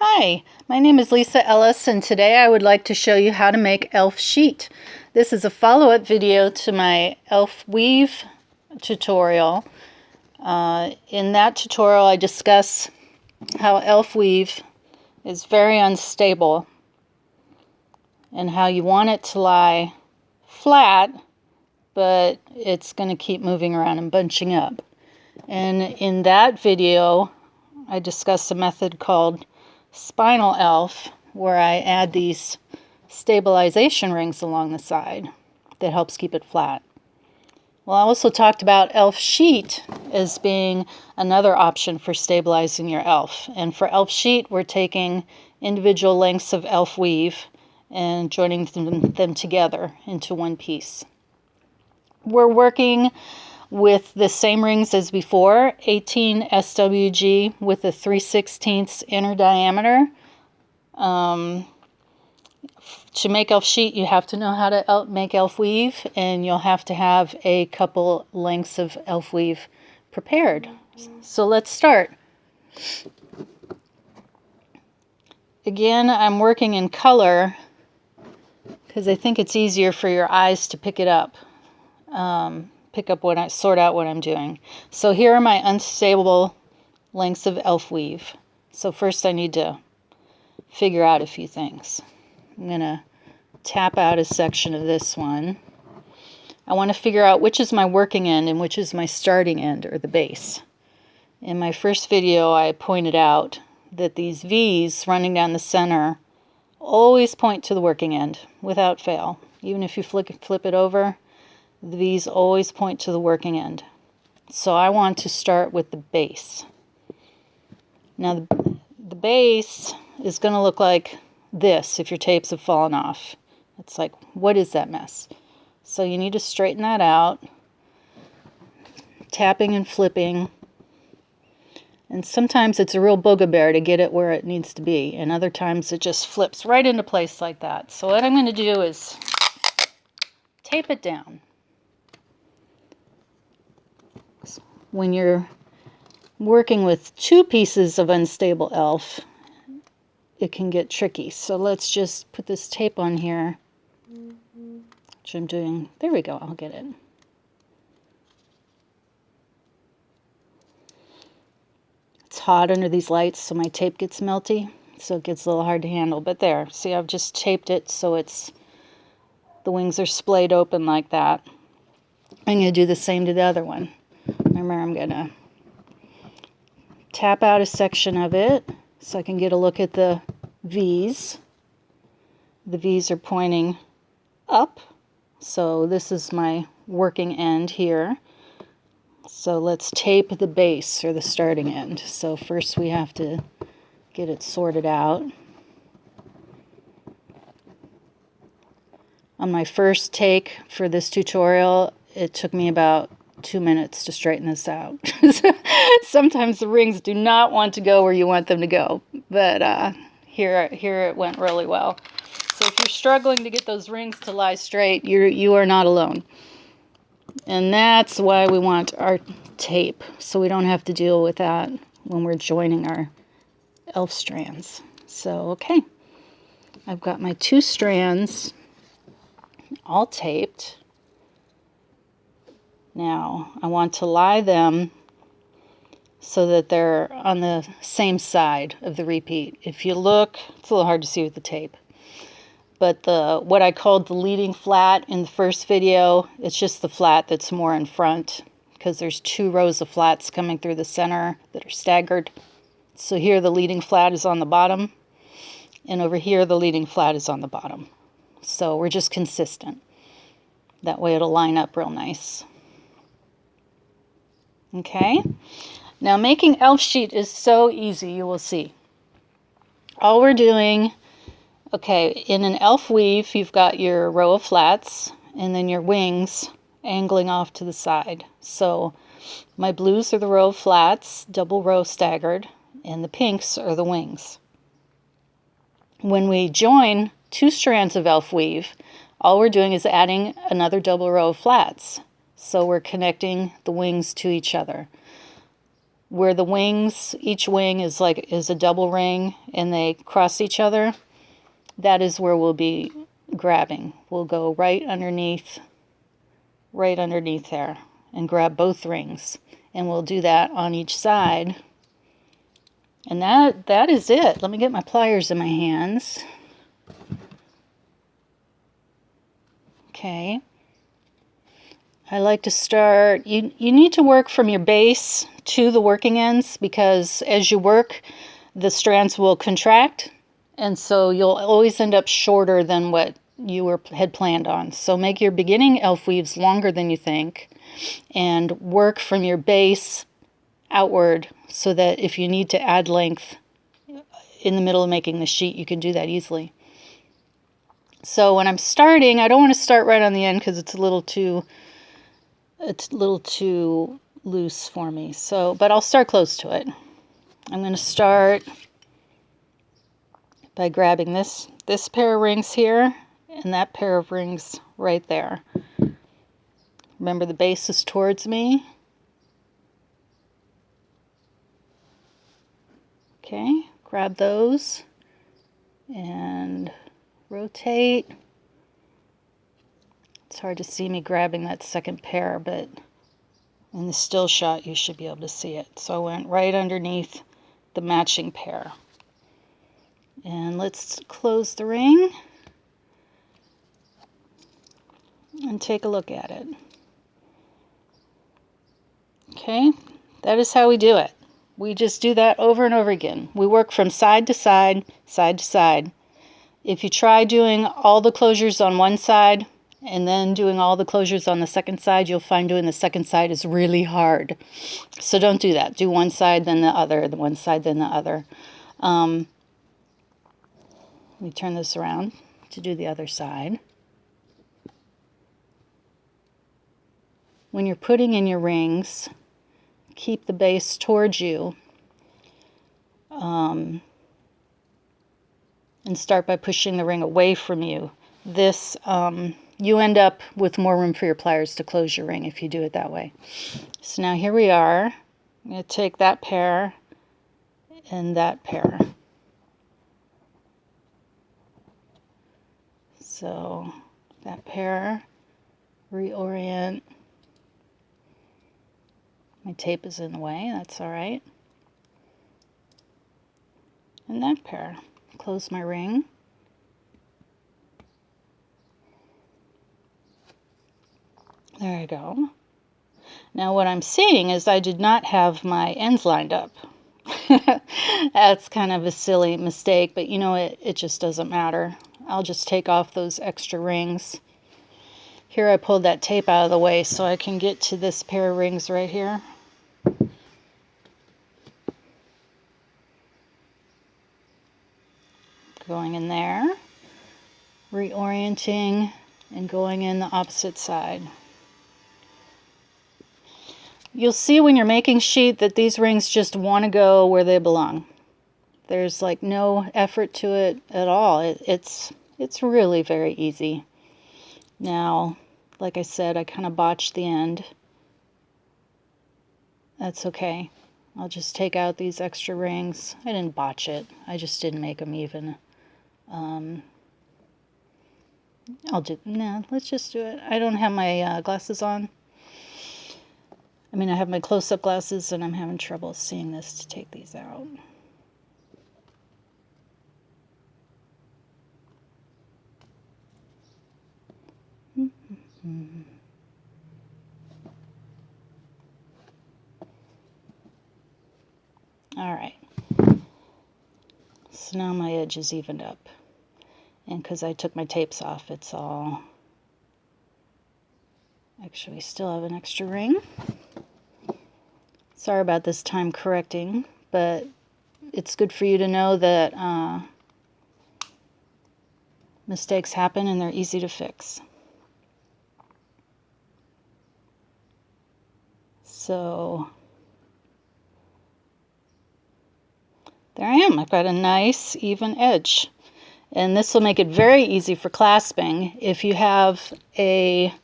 Hi, my name is Lisa Ellis, and today I would like to show you how to make elf sheet. This is a follow-up video to my elf weave tutorial. In that tutorial I discuss how elf weave is very unstable and how you want it to lie flat, but it's going to keep moving around and bunching up. And in that video I discuss a method called spinal elf, where I add these stabilization rings along the side that helps keep it flat. Well, I also talked about elf sheet as being another option for stabilizing your elf. And for elf sheet, we're taking individual lengths of elf weave and joining them together into one piece. We're working with the same rings as before, 18 SWG with a 3/16 inner diameter. To make elf sheet, you have to know how to make elf weave, and you'll have to have a couple lengths of elf weave prepared. So let's start. Again, I'm working in color because I think it's easier for your eyes to pick it up. Sort out what I'm doing. So here are my unstable lengths of elf weave. So first I need to figure out a few things. I'm going to tap out a section of this one. I want to figure out which is my working end and which is my starting end, or the base. In my first video I pointed out that these V's running down the center always point to the working end without fail. Even if you flip it over, the V's always point to the working end. So I want to start with the base. Now the base is going to look like this if your tapes have fallen off. It's like, what is that mess? So you need to straighten that out, tapping and flipping. And sometimes it's a real booger-bear to get it where it needs to be, and other times it just flips right into place like that. So what I'm going to do is tape it down. When you're working with two pieces of unstable elf, it can get tricky. So let's just put this tape on here, which I'm doing. There we go, I'll get it. It's hot under these lights, so my tape gets melty, so it gets a little hard to handle. But there, see, I've just taped it so the wings are splayed open like that. I'm going to do the same to the other one. Remember, I'm going to tap out a section of it so I can get a look at the V's. The V's are pointing up, so this is my working end here. So let's tape the base, or the starting end. So first we have to get it sorted out. On my first take for this tutorial, it took me about 2 minutes to straighten this out. Sometimes the rings do not want to go where you want them to go, but here it went really well. So if you're struggling to get those rings to lie straight, you are not alone. And that's why we want our tape, so we don't have to deal with that when we're joining our elf strands. So okay, I've got my 2 strands all taped. Now, I want to lie them so that they're on the same side of the repeat. If you look, it's a little hard to see with the tape, but what I called the leading flat in the first video, it's just the flat that's more in front, because there's 2 rows of flats coming through the center that are staggered. So here the leading flat is on the bottom, and over here the leading flat is on the bottom. So we're just consistent. That way it'll line up real nice. Okay, now making elf sheet is so easy, you will see. All we're doing, okay, in an elf weave, you've got your row of flats and then your wings angling off to the side. So my blues are the row of flats, double row staggered, and the pinks are the wings. When we join 2 strands of elf weave, all we're doing is adding another double row of flats. So we're connecting the wings to each other. where the wings, each wing is a double ring and they cross each other, that is where we'll be grabbing. We'll go right underneath there and grab both rings. And we'll do that on each side. And that is it. Let me get my pliers in my hands. Okay. I like to start, you need to work from your base to the working ends, because as you work, the strands will contract, and so you'll always end up shorter than what you had planned on. So make your beginning elf weaves longer than you think, and work from your base outward so that if you need to add length in the middle of making the sheet, you can do that easily. So when I'm starting, I don't want to start right on the end because it's a little too loose for me. So, but I'll start close to it. I'm going to start by grabbing this pair of rings here and that pair of rings right there. Remember, the base is towards me. Okay, grab those and rotate. It's hard to see me grabbing that second pair, but in the still shot you should be able to see it. So I went right underneath the matching pair. And let's close the ring and take a look at it. Okay, that is how we do it. We just do that over and over again. We work from side to side, side to side. If you try doing all the closures on one side and then doing all the closures on the second side, you'll find doing the second side is really hard. So don't do that. Do one side, then the other, the one side, then the other. Let me turn this around to do the other side. When you're putting in your rings, keep the base towards you. And start by pushing the ring away from you. This, you end up with more room for your pliers to close your ring if you do it that way. So now here we are. I'm going to take that pair and that pair. So that pair, reorient. My tape is in the way, that's all right. And that pair. Close my ring. There I go. Now what I'm seeing is I did not have my ends lined up. That's kind of a silly mistake, but you know, it just doesn't matter. I'll just take off those extra rings. Here I pulled that tape out of the way so I can get to this pair of rings right here. Going in there, reorienting, and going in the opposite side. You'll see when you're making sheet that these rings just want to go where they belong. There's like no effort to it at all. It's really very easy. Now, like I said, I kind of botched the end. That's okay. I'll just take out these extra rings. I didn't botch it. I just didn't make them even. Let's just do it. I don't have my glasses on. I mean, I have my close-up glasses and I'm having trouble seeing this to take these out. All right. So now my edge is evened up. And because I took my tapes off, it's all... Actually, we still have an extra ring. Sorry about this time correcting, but it's good for you to know that mistakes happen and they're easy to fix. So there I am. I've got a nice even edge. And this will make it very easy for clasping. If you have a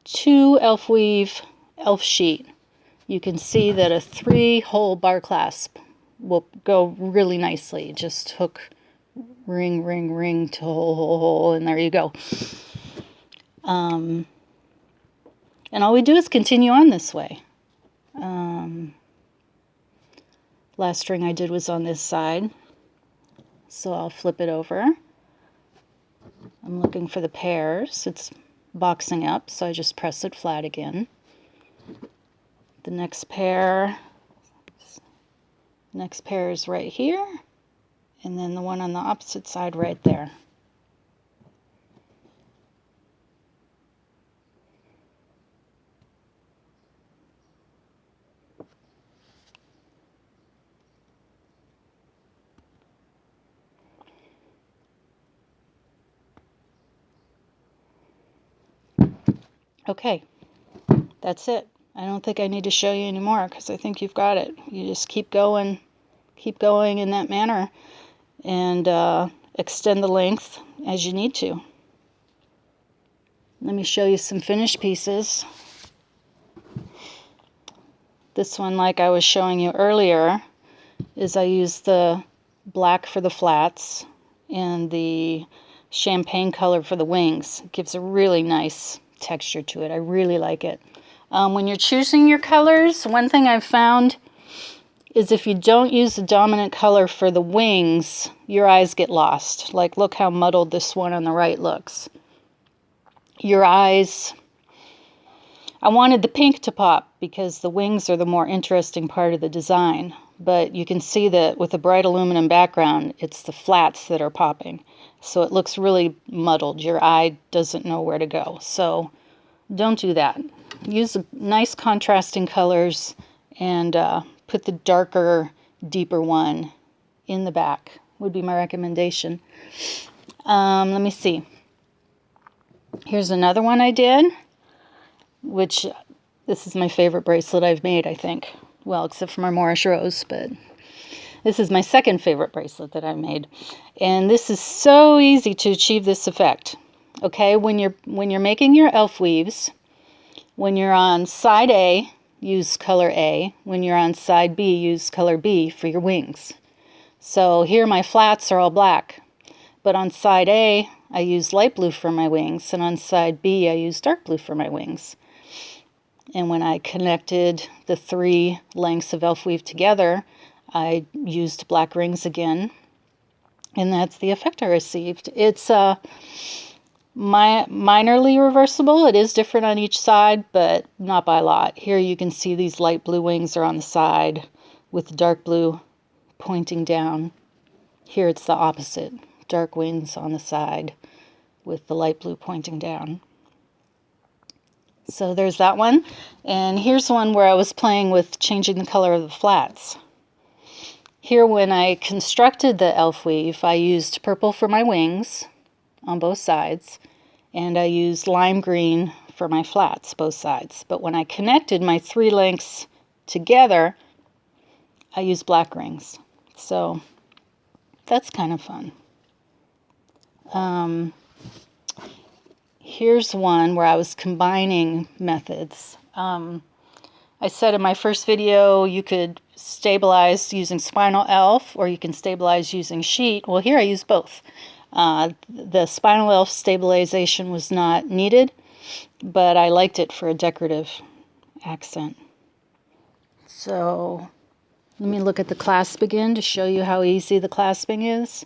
2 elf weave elf sheet, you can see that a 3-hole bar clasp will go really nicely. Just hook, ring, ring, ring to hole, hole, hole, and there you go. And all we do is continue on this way. Last string I did was on this side, so I'll flip it over. I'm looking for the pairs. It's boxing up, so I just press it flat again. The next pair is right here, and then the one on the opposite side right there. Okay, that's it. I don't think I need to show you anymore because I think you've got it. You just keep going in that manner, and extend the length as you need to. Let me show you some finished pieces. This one, like I was showing you earlier, is I use the black for the flats and the champagne color for the wings. It gives a really nice texture to it. I really like it. When you're choosing your colors, one thing I've found is if you don't use the dominant color for the wings, your eyes get lost. Like, look how muddled this one on the right looks. Your eyes... I wanted the pink to pop because the wings are the more interesting part of the design. But you can see that with a bright aluminum background, it's the flats that are popping. So it looks really muddled. Your eye doesn't know where to go. So don't do that. Use nice contrasting colors and put the darker, deeper one in the back would be my recommendation. Let me see. Here's another one I did, which this is my favorite bracelet I've made, I think. Well, except for my Moorish Rose, but this is my second favorite bracelet that I've made. And this is so easy to achieve this effect. Okay, when you're making your elf weaves, when you're on side A, use color A. When you're on side B, use color B for your wings. So here my flats are all black, but on side A, I use light blue for my wings, and on side B, I use dark blue for my wings. And when I connected the 3 lengths of elf weave together, I used black rings again, and that's the effect I received. It's minorly reversible. It is different on each side, but not by a lot. Here you can see these light blue wings are on the side with the dark blue pointing down. Here it's the opposite. Dark wings on the side with the light blue pointing down. So there's that one. And here's one where I was playing with changing the color of the flats. Here, when I constructed the elf weave, I used purple for my wings on both sides, and I used lime green for my flats, both sides. But when I connected my 3 lengths together, I used black rings. So that's kind of fun. Here's one where I was combining methods. I said in my first video you could stabilize using spinal elf or you can stabilize using sheet. Well, here I use both. The spinal elf stabilization was not needed, but I liked it for a decorative accent. So let me look at the clasp again to show you how easy the clasping is.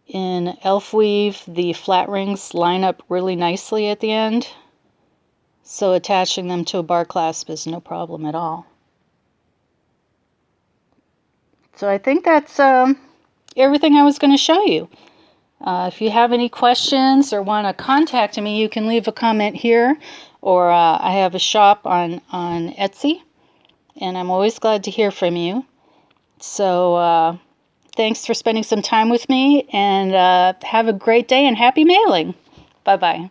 In elf weave, the flat rings line up really nicely at the end, so attaching them to a bar clasp is no problem at all. So I think that's everything I was going to show you. If you have any questions or want to contact me, you can leave a comment here, or I have a shop on Etsy, and I'm always glad to hear from you. So thanks for spending some time with me, and have a great day and happy mailing. Bye-bye.